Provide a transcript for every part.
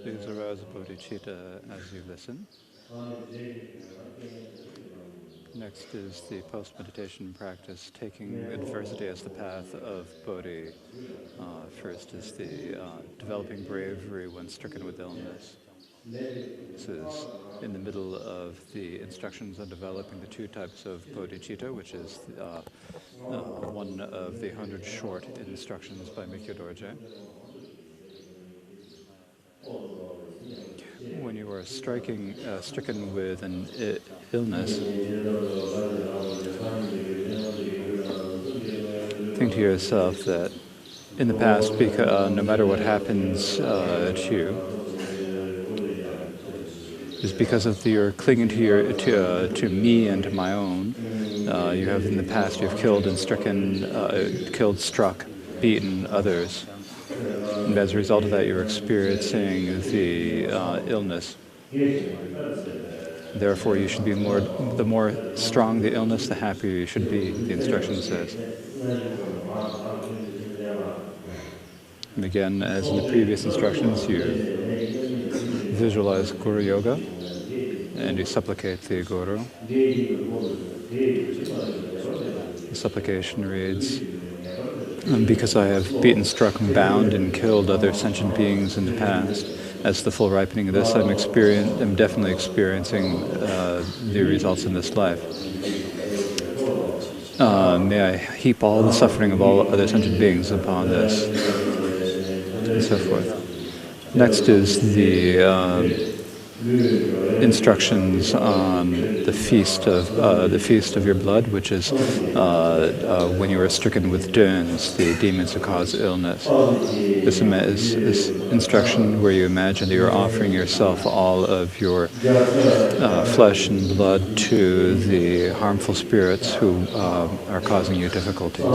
Please arouse bodhicitta as you listen. Next is the post-meditation practice, taking adversity as the path of bodhi. First is the developing bravery when stricken with illness. This is in the middle of the instructions on developing the two types of bodhicitta, which is one of the 100 short instructions by Mikyo Dorje. When you are stricken with an illness, think to yourself that in the past, no matter what happens to you, is because of your clinging to me and to my own. You have in the past, you've killed and struck, beaten others. And as a result of that, you're experiencing the illness. Therefore, you should be the more strong the illness, the happier you should be, the instruction says. And again, as in the previous instructions, you visualize Guru Yoga and you supplicate the Guru. The supplication reads, because I have beaten, struck, bound, and killed other sentient beings in the past, as the full ripening of this, I'm definitely experiencing the results in this life. May I heap all the suffering of all other sentient beings upon this, and so forth. Next is the instructions on the feast of your blood, which is when you are stricken with duns, the demons who cause illness. This is instruction where you imagine that you are offering yourself all of your flesh and blood to the harmful spirits who are causing you difficulties.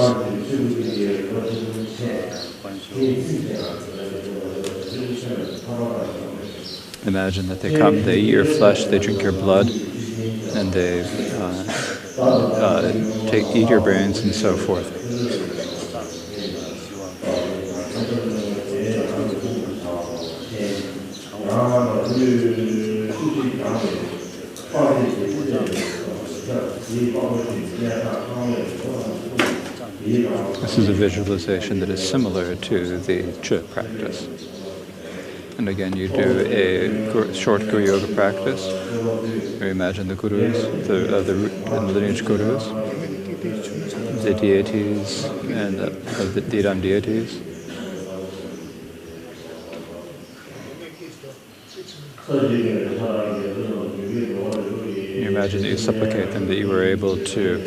Imagine that they come, they eat your flesh, they drink your blood, and they eat your brains and so forth. This is a visualization that is similar to the Chu practice. And again, you do a short Guru Yoga practice. You imagine the gurus, the lineage gurus, the deities, and the Dhidam deities. You imagine that you supplicate them that you were able to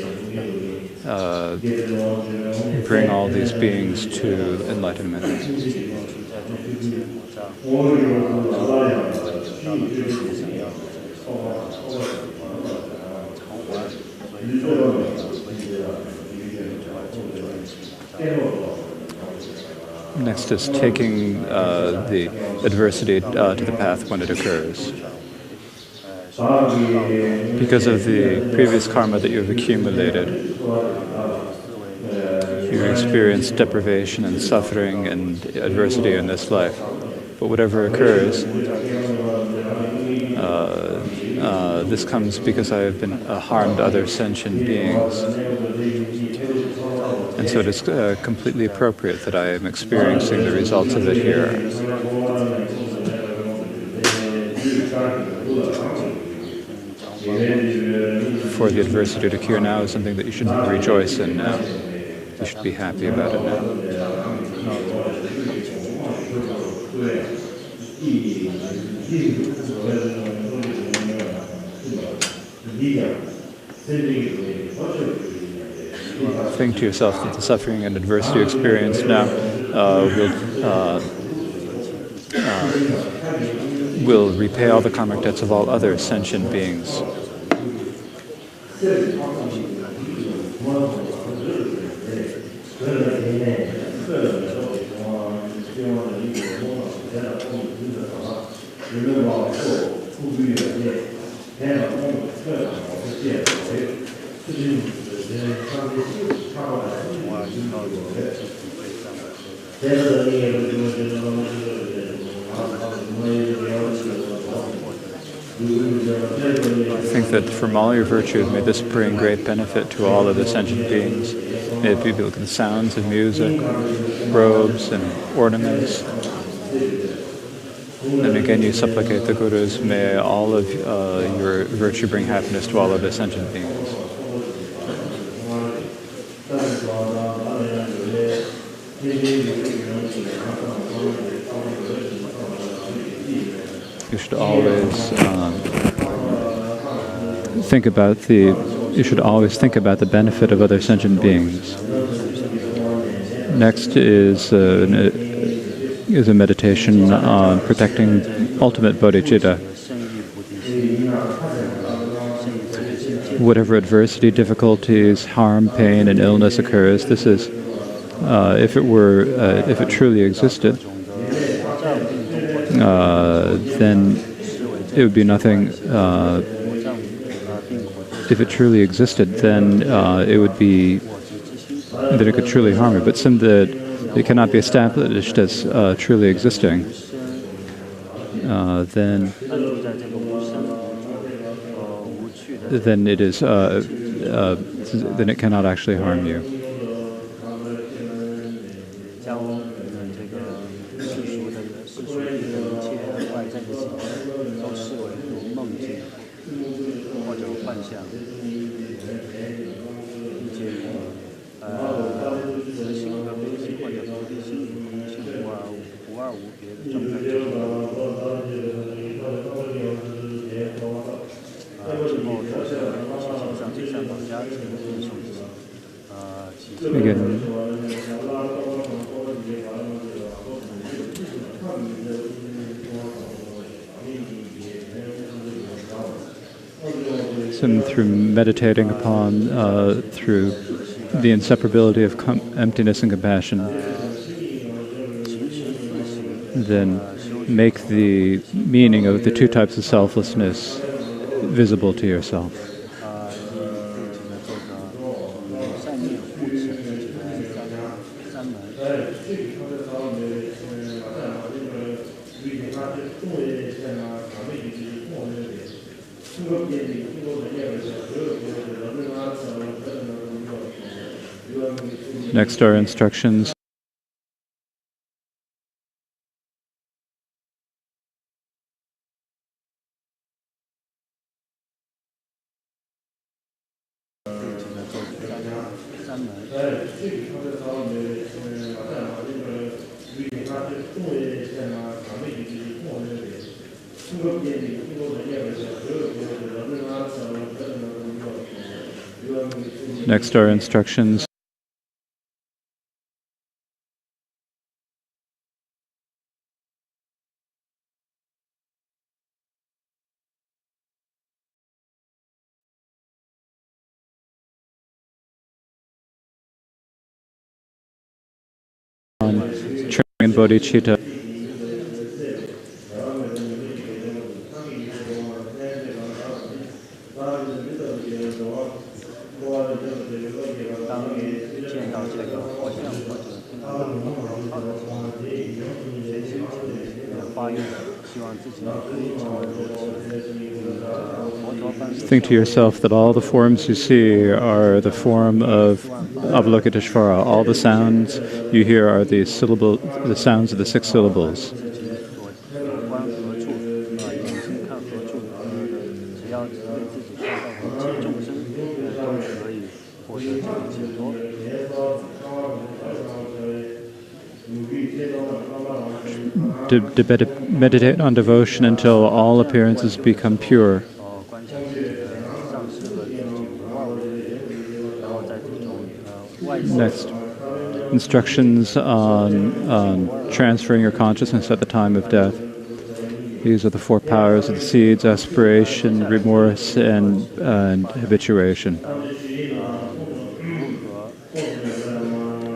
bring all these beings to enlightenment. Next is taking the adversity to the path when it occurs. Because of the previous karma that you have accumulated, you experience deprivation and suffering and adversity in this life. But whatever occurs, this comes because I have been harmed other sentient beings. And so it is completely appropriate that I am experiencing the results of it here. For the adversity to cure now is something that you should rejoice in now. You should be happy about it now. Think to yourself that the suffering and adversity you experience now will repay all the karmic debts of all other sentient beings. I think that from all your virtues, may this bring great benefit to all of the sentient beings. May it be like the sounds of music, robes, and ornaments. And again, you supplicate the Gurus, may all of your virtue bring happiness to all of the sentient beings. You should always think about the benefit of other sentient beings. Next is a meditation on protecting ultimate bodhicitta. Whatever adversity, difficulties, harm, pain, and illness occurs, this is, if it truly existed, then it would be nothing. If it truly existed, then it could truly harm you. But since it cannot be established as truly existing, then it cannot actually harm you. Again, so through meditating upon through the inseparability of emptiness and compassion, then make the meaning of the two types of selflessness visible to yourself. Next are instructions. Next are instructions on training in bodhicitta. Think to yourself that all the forms you see are the form of Avalokiteshvara. All the sounds you hear are the sounds of the 6 syllables. To meditate on devotion until all appearances become pure. Next, instructions on transferring your consciousness at the time of death. These are the 4 powers of the seeds: aspiration, remorse, and habituation.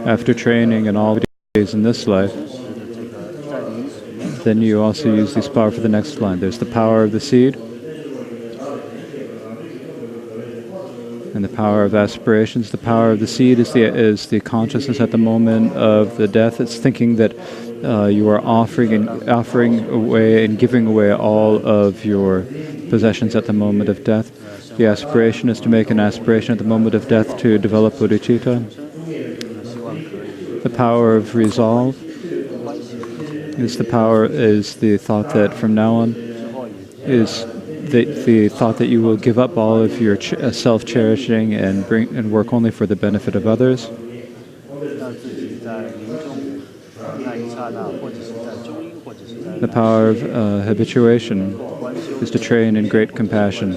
After training in all days in this life, then you also use this power for the next line. There's the power of the seed and the power of aspirations. The power of the seed is the consciousness at the moment of the death. It's thinking that you are offering away and giving away all of your possessions at the moment of death. The aspiration is to make an aspiration at the moment of death to develop bodhicitta. The power of resolve is the thought that from now on is the thought that you will give up all of your self-cherishing and work only for the benefit of others. The power of habituation is to train in great compassion.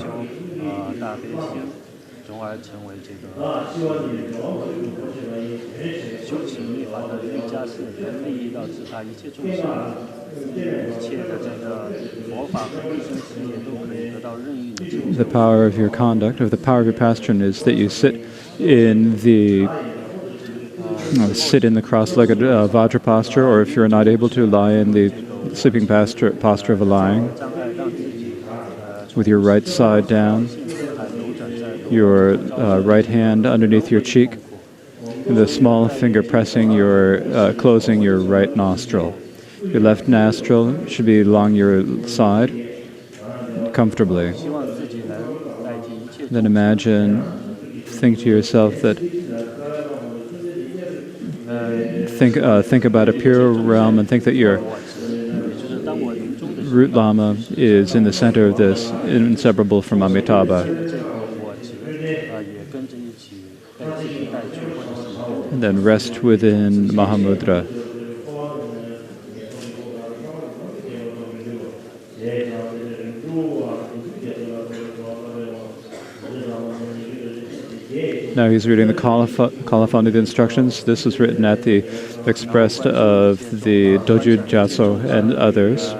The power of your conduct, or the power of your pastern, is that you sit in the cross-legged Vajra posture, or if you're not able to, lie in the sleeping posture of a lying, with your right side down, your right hand underneath your cheek, and the small finger closing your right nostril. Your left nostril should be along your side, comfortably. Then think to yourself that think about a pure realm, and think that your root Lama is in the center of this, inseparable from Amitabha. And then rest within Mahamudra. Now he's reading the colophon of the instructions. This is written at the expressed of the Dorje and others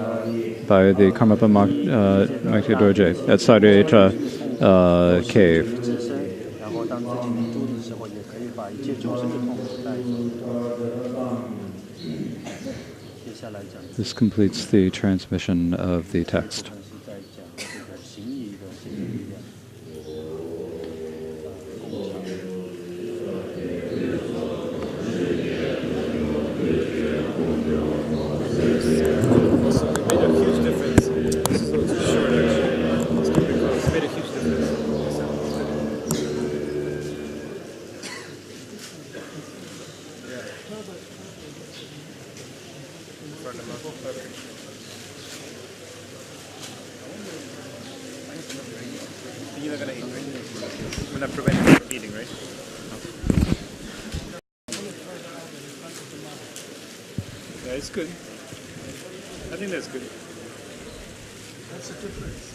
by the Karmapa Mikyo Dorje at Saryeta cave. This completes the transmission of the text. You're not going to eat, right? We're not preventing you from eating, right? Yeah, it's good. I think that's good. That's the difference.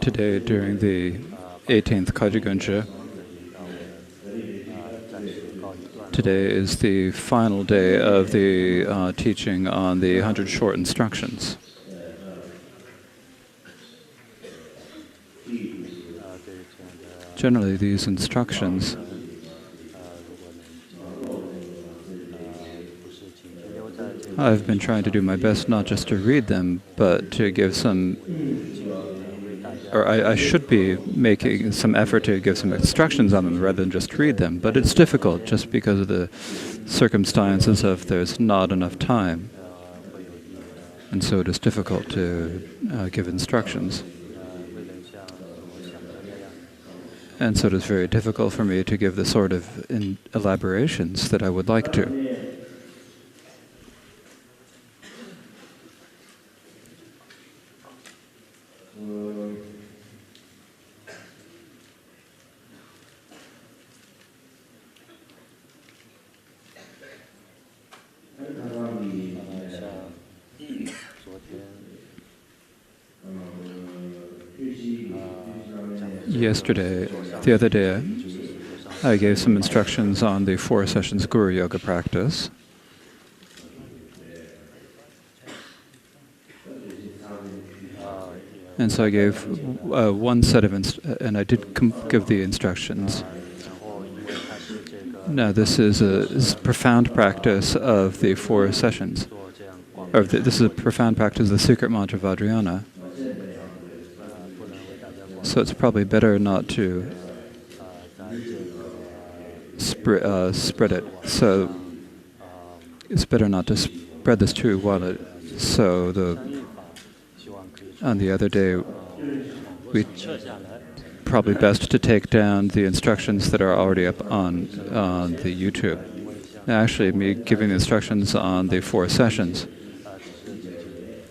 Today, during the 18th Kagyu Gunchoe, today is the final day of the teaching on the 100 short instructions. Generally, these instructions I've been trying to do my best not just to read them, but to give some, or I should be making some effort to give some instructions on them rather than just read them. But it's difficult just because of the circumstances of there's not enough time. And so it is difficult to give instructions. And so it is very difficult for me to give the sort of elaborations that I would like to. Yesterday, the other day, I gave some instructions on the 4 sessions Guru Yoga practice. And so I gave one set of and I did give the instructions. Now this is a profound practice of the 4 sessions. This is a profound practice of the secret mantra Vajrayana. So it's probably better not to spread it. So it's better not to spread this too wide. So on the other day, we probably best to take down the instructions that are already up on the YouTube. Actually, me giving the instructions on the 4 sessions,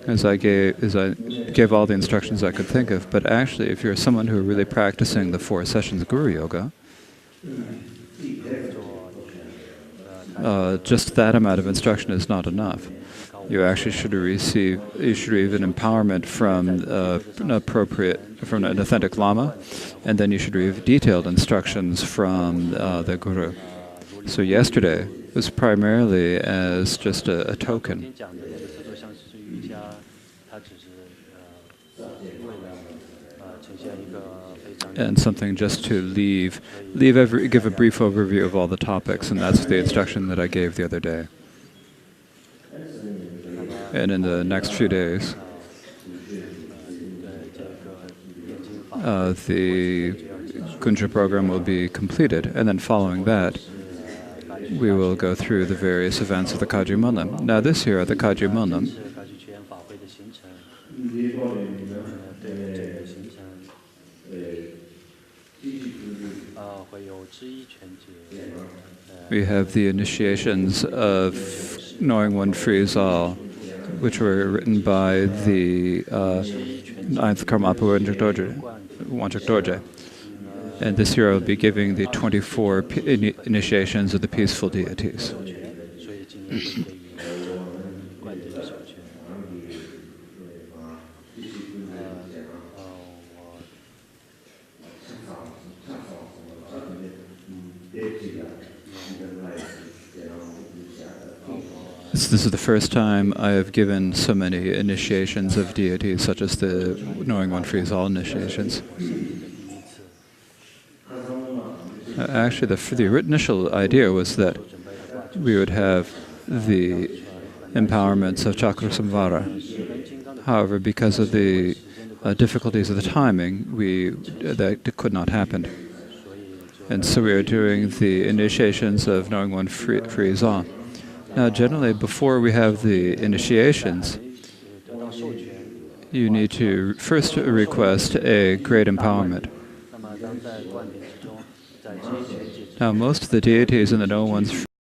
as I gave all the instructions I could think of. But actually, if you're someone who are really practicing the 4 sessions of Guru Yoga, just that amount of instruction is not enough. You actually should receive an empowerment from an authentic Lama, and then you should receive detailed instructions from the Guru. So yesterday was primarily as just a token. And something just to give a brief overview of all the topics, and that's the instruction that I gave the other day. And in the next few days, the Gunchoe program will be completed, and then following that, we will go through the various events of the Kagyu Gunchoe. Now this year at the Kagyu Gunchoe, we have the initiations of Knowing One Frees All, which were written by the 8th Karmapa Mikyo Dorje. And this year I'll be giving the 24 initiations of the peaceful deities. This is the first time I have given so many initiations of deities, such as the Knowing One Frees All initiations. Actually, the initial idea was that we would have the empowerments of Chakra Samvara. However, because of the difficulties of the timing, that could not happen. And so we are doing the initiations of Knowing One Frees All. Now, generally, before we have the initiations, you need to first request a great empowerment. Now, most of the deities in the Knowing One